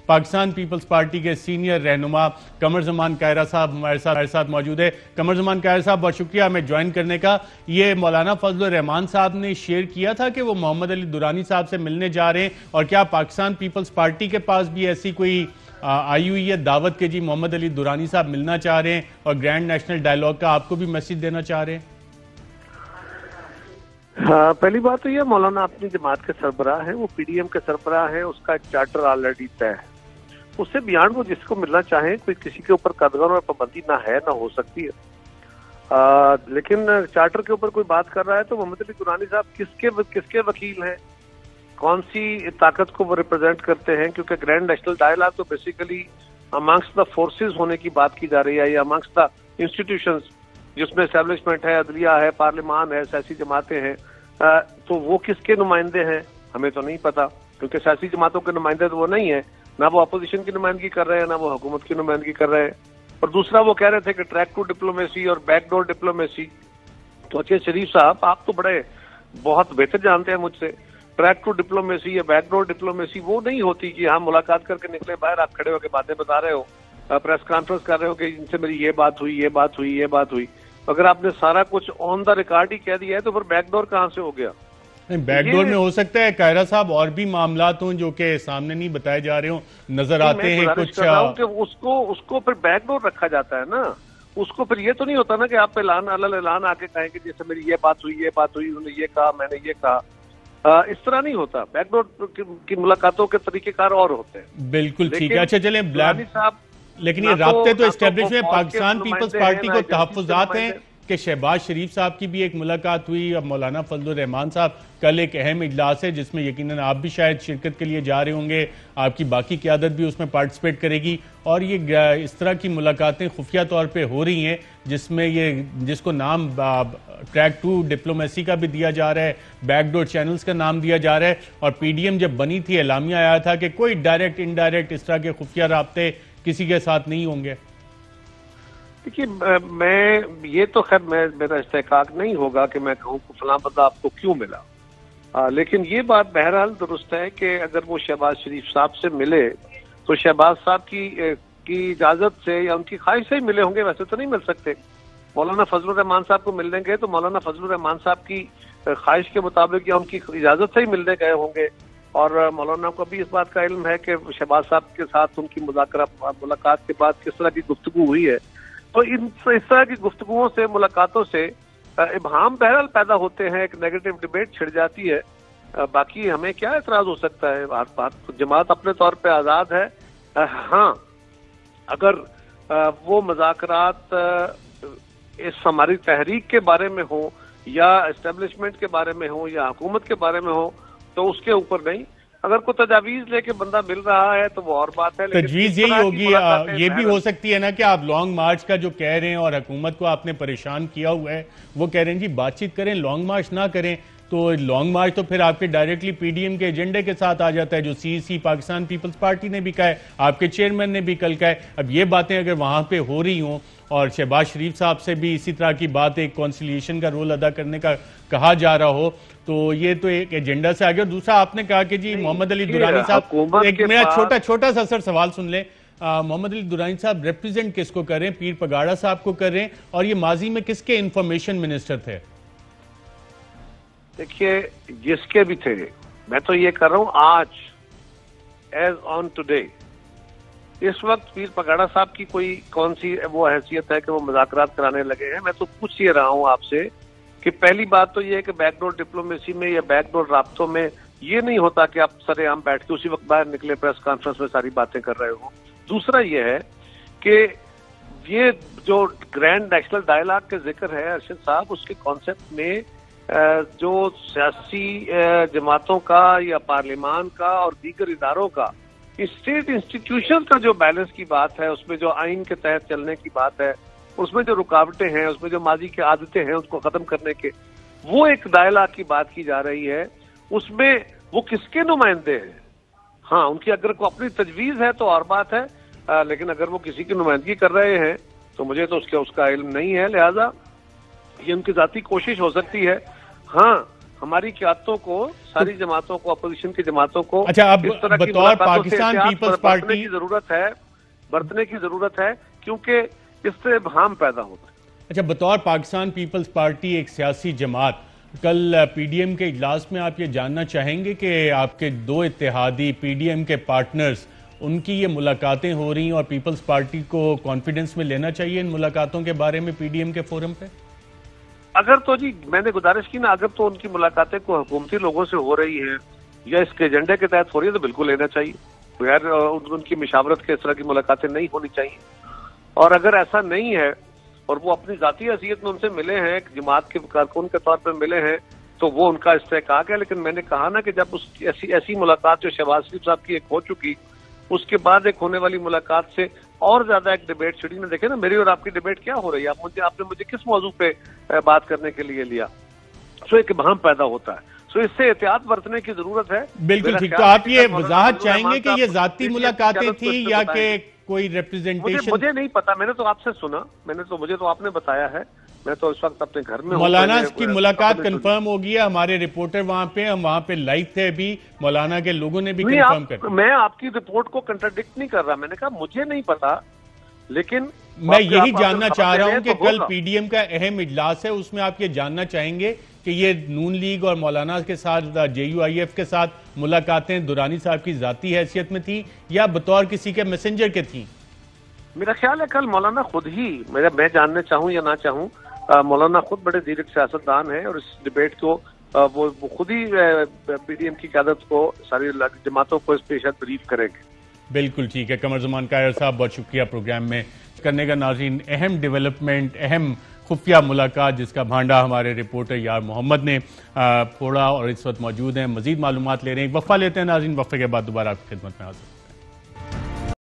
Pakistan peoples party के senior रहनुमा कमर जमान कायरा साहब हमारे साथ मौजूद है। कमर जमान कायरा साहब, बहुत शुक्रिया हमें ज्वाइन करने का। ये मौलाना फजलुर रहमान साहब ने शेयर किया था कि वो मोहम्मद अली दुरानी साहब से मिलने जा रहे हैं, और क्या पाकिस्तान पीपल्स पार्टी के पास भी ऐसी कोई आई हुई है दावत के जी मोहम्मद अली दुरानी साहब मिलना चाह रहे हैं और ग्रैंड नेशनल डायलॉग का आपको भी मैसेज देना चाह रहे हैं? हाँ, पहली बात तो ये मौलाना अपनी जमात के सरबराह है, वो पीडीएम के सरबराह है, उसका एक चार्टर ऑलरेडी तय है। उससे बियॉन्ड वो जिसको मिलना चाहे, कोई किसी के ऊपर कदगन और पाबंदी ना है ना हो सकती है। लेकिन चार्टर के ऊपर कोई बात कर रहा है तो मोहम्मद अली दुरानी साहब किसके वकील हैं, कौन सी ताकत को वो रिप्रेजेंट करते हैं? क्योंकि ग्रैंड नेशनल डायलॉग तो बेसिकली अमंग्स्ट द फोर्सेस होने की बात की जा रही है, या अमंग्स्ट द इंस्टीट्यूशंस, जिसमें एस्टेब्लिशमेंट है, अदलिया है, पार्लियामान है, सियासी जमातें हैं। तो वो किसके नुमाइंदे हैं हमें तो नहीं पता, क्योंकि सियासी जमातों के नुमाइंदे तो वो नहीं है, ना वो अपोजिशन की नुमाइंदगी कर रहे हैं, ना वो हुकूमत की नुमाइंदगी कर रहे हैं। और दूसरा वो कह रहे थे कि ट्रैक टू डिप्लोमेसी और बैकडोर डिप्लोमेसी। तो अच्छे शरीफ साहब, आप तो बड़े बहुत बेहतर जानते हैं मुझसे, ट्रैक टू डिप्लोमेसी या बैकडोर डिप्लोमेसी वो नहीं होती कि हम मुलाकात करके निकले बाहर, आप खड़े होकर बातें बता रहे हो, प्रेस कॉन्फ्रेंस कर रहे हो कि इनसे मेरी ये बात हुई, ये बात हुई, ये बात हुई। अगर आपने सारा कुछ ऑन द रिकॉर्ड ही कह दिया है तो फिर बैकडोर कहां से हो गया? बैकडोर में हो सकता है कायरा साहब और भी मामलात हों जो कि सामने नहीं बताए जा रहे हो, नजर आते हैं कुछ। उसको फिर बैकडोर रखा जाता है ना, उसको फिर ये तो नहीं होता ना कि आप पे ऐलान आके कहें कि जैसे मेरी ये बात हुई, ये बात हुई, उन्होंने ये कहा, मैंने ये कहा। इस तरह नहीं होता। बैकडोर की मुलाकातों के तरीकेकार और होते हैं। बिल्कुल ठीक है। अच्छा चले साहब, लेकिन ये राब्ते तो एस्टेब्लिश में पाकिस्तान पीपल्स पार्टी को तहफ्फुज़ात हैं कि शहबाज शरीफ साहब की भी एक मुलाकात हुई। अब मौलाना फजलुर रहमान साहब, कल एक अहम इजलास है जिसमें यकीनन आप भी शायद शिरकत के लिए जा रहे होंगे, आपकी बाकी क़यादत भी उसमें पार्टिसिपेट करेगी, और ये इस तरह की मुलाकातें खुफिया तौर पे हो रही हैं जिसमें ये जिसको नाम ट्रैक टू डिप्लोमेसी का भी दिया जा रहा है, बैकडोर चैनल्स का नाम दिया जा रहा है। और पीडीएम जब बनी थी एलामिया आया था कि कोई डायरेक्ट इनडायरेक्ट इस तरह के खुफिया राब्ते किसी के साथ नहीं होंगे। देखिए, मैं ये तो खैर मेरा इस्तेकाक नहीं होगा कि मैं कहूँ कि फलां बंदा आपको क्यों मिला। लेकिन ये बात बहरहाल दुरुस्त है कि अगर वो शहबाज शरीफ साहब से मिले तो शहबाज साहब की इजाजत से या उनकी ख्वाहिश से ही मिले होंगे, वैसे तो नहीं मिल सकते। मौलाना फजलुर रहमान साहब को मिलने गए तो मौलाना फजलुर रहमान साहब की ख्वाहिश के मुताबिक या उनकी इजाजत से ही मिलने गए होंगे। और मौलाना को भी इस बात का इल्म है कि शहबाज साहब के साथ उनकी मुलाकात के बाद किस तरह की गुफ्तगू हुई है। तो इस तरह की गुफ्तगुओं से, मुलाकातों से इब्हाम बहरहाल पैदा होते हैं, एक नेगेटिव डिबेट छिड़ जाती है। बाकी हमें क्या एतराज हो सकता है? जमात अपने तौर पे आज़ाद है। हाँ, अगर वो मुज़ाकरात इस हमारी तहरीक के बारे में हो या एस्टेब्लिशमेंट के बारे में हो या हुकूमत के बारे में हो तो उसके ऊपर नहीं। अगर कोई तजावीज लेके बंदा मिल रहा है तो वो और बात है। तजवीज यही होगी, ये भी हो सकती है ना कि आप लॉन्ग मार्च का जो कह रहे हैं और हुकूमत को आपने परेशान किया हुआ है, वो कह रहे हैं जी बातचीत करें, लॉन्ग मार्च ना करें। तो लॉन्ग मार्च तो फिर आपके डायरेक्टली पीडीएम के एजेंडे के साथ आ जाता है, जो सीईसी पाकिस्तान पीपल्स पार्टी ने भी कहा है, आपके चेयरमैन ने भी कल कहा है। अब ये बातें अगर वहां पे हो रही हों और शहबाज शरीफ साहब से भी इसी तरह की बात, एक कॉन्सिलिएशन का रोल अदा करने का कहा जा रहा हो, तो ये तो एक एजेंडा से आ गया। दूसरा आपने कहा कि जी मोहम्मद अली दुरानी साहब, एक मेरा छोटा सा सर सवाल सुन ले, मोहम्मद अली दुरानी साहब रिप्रेजेंट किसको कर रहे हैं? पीर पगाड़ा साहब को कर रहे हैं, और ये माजी में किसके इंफॉर्मेशन मिनिस्टर थे? देखिए, जिसके भी थे, मैं तो ये कर रहा हूं आज, एज ऑन टुडे, इस वक्त पीर पगाड़ा साहब की कोई कौन सी वो हैसियत है कि वो मुज़ाकरात कराने लगे हैं? मैं तो पूछ ये रहा हूं आपसे कि पहली बात तो ये है कि बैकडोर डिप्लोमेसी में या बैकडोर राब्तों में ये नहीं होता कि आप सरेआम बैठ के उसी वक्त बाहर निकले, प्रेस कॉन्फ्रेंस में सारी बातें कर रहे हो। दूसरा ये है कि ये जो ग्रैंड नेशनल डायलॉग के जिक्र है अरशद साहब, उसके कॉन्सेप्ट में जो सियासी जमातों का या पार्लियामान का और दीगर इदारों का, स्टेट इंस्टीट्यूशन का जो बैलेंस की बात है, उसमें जो आइन के तहत चलने की बात है, उसमें जो रुकावटें हैं, उसमें जो माजी की आदतें हैं उसको खत्म करने के, वो एक डायलॉग की बात की जा रही है। उसमें वो किसके नुमाइंदे हैं? हाँ, उनकी अगर को अपनी तजवीज है तो और बात है, लेकिन अगर वो किसी की नुमाइंदगी कर रहे हैं तो मुझे तो उसका इल्म नहीं है, लिहाजा ये उनकी जाती कोशिश हो सकती है। हाँ, हमारी क़यादतों को, सारी जमातों को, अपोजिशन की जमातों को अच्छा, अब बतौर पाकिस्तान पीपल्स पार्टी बरतने की जरूरत है क्योंकि इससे इब्हाम पैदा होता है। अच्छा, बतौर पाकिस्तान पीपल्स पार्टी एक सियासी जमात, कल पीडीएम के इजलास में आप ये जानना चाहेंगे कि आपके दो इत्तेहादी पीडीएम के पार्टनर्स, उनकी ये मुलाकातें हो रही हैं और पीपल्स पार्टी को कॉन्फिडेंस में लेना चाहिए इन मुलाकातों के बारे में पीडीएम के फोरम पे? अगर तो जी मैंने गुजारिश की ना, अगर तो उनकी मुलाकातें को हुकूमती लोगों से हो रही हैं या इसके एजेंडे के तहत हो रही है तो बिल्कुल लेना चाहिए, बगैर उनकी मिशावरत के इस तरह की मुलाकातें नहीं होनी चाहिए। और अगर ऐसा नहीं है और वो अपनी जाती हैसियत में उनसे मिले हैं, जमात के कारकुन के तौर पर मिले हैं, तो वो उनका इस्तेहकाक है। लेकिन मैंने कहा ना कि जब उसकी ऐसी मुलाकात जो शहबाज शरीफ साहब की एक हो चुकी, उसके बाद एक होने वाली मुलाकात से और ज्यादा एक डिबेट छिड़ी ना। देखे ना मेरी और आपकी डिबेट क्या हो रही है, आपने मुझे किस मौजू पे बात करने के लिए लिया। सो एक इब्हाम पैदा होता है, सो इससे एहतियात बरतने की जरूरत है। बिल्कुल ठीक। तो आप ये वजाहत चाहेंगे कि ये जाती मुलाकातें थी या कि कोई रिप्रेजेंटेशन? मुझे नहीं पता, मैंने तो आपसे सुना, मुझे तो आपने बताया है, मैं तो इस वक्त अपने घर में। मौलाना की मुलाकात कंफर्म हो गई है, हमारे रिपोर्टर वहां पे, हम वहां पे लाइव थे अभी, मौलाना के लोगों ने भी कंफर्म कर। मैं आपकी रिपोर्ट को कंट्राडिक्ट नहीं कर रहा, मैंने कहा मुझे नहीं पता, लेकिन मैं यही जानना चाह रहा हूं कि कल पीडीएम का अहम इजलास है, उसमें आप ये जानना चाहेंगे कि ये नून लीग और मौलाना के साथ, जेयूआईएफ के साथ मुलाकातें दुरानी साहब की जाती हैसियत में थी या बतौर किसी के मैसेंजर के थी? मेरा ख्याल है कल मौलाना खुद ही, मैं जानना चाहूं या ना चाहूं, मौलाना खुद बड़े दीर्घ सियासतदान है और इस डिबेट को वो खुद ही पीडीएम की क़यादत को, सारी जमातों को इस पेश ब्रीफ करेंगे। बिल्कुल ठीक है। कमर ज़मान कायर साहब, बहुत शुक्रिया प्रोग्राम में करने का। नाज़रीन, अहम डेवलपमेंट, अहम खुफिया मुलाकात जिसका भांडा हमारे रिपोर्टर यार मोहम्मद ने फोड़ा और इस वक्त मौजूद हैं, मजीद मालूमात ले रहे हैं। एक वक्फा लेते हैं नाज़रीन, वक्फे के बाद दोबारा आपकी खिदमत में हाजिर।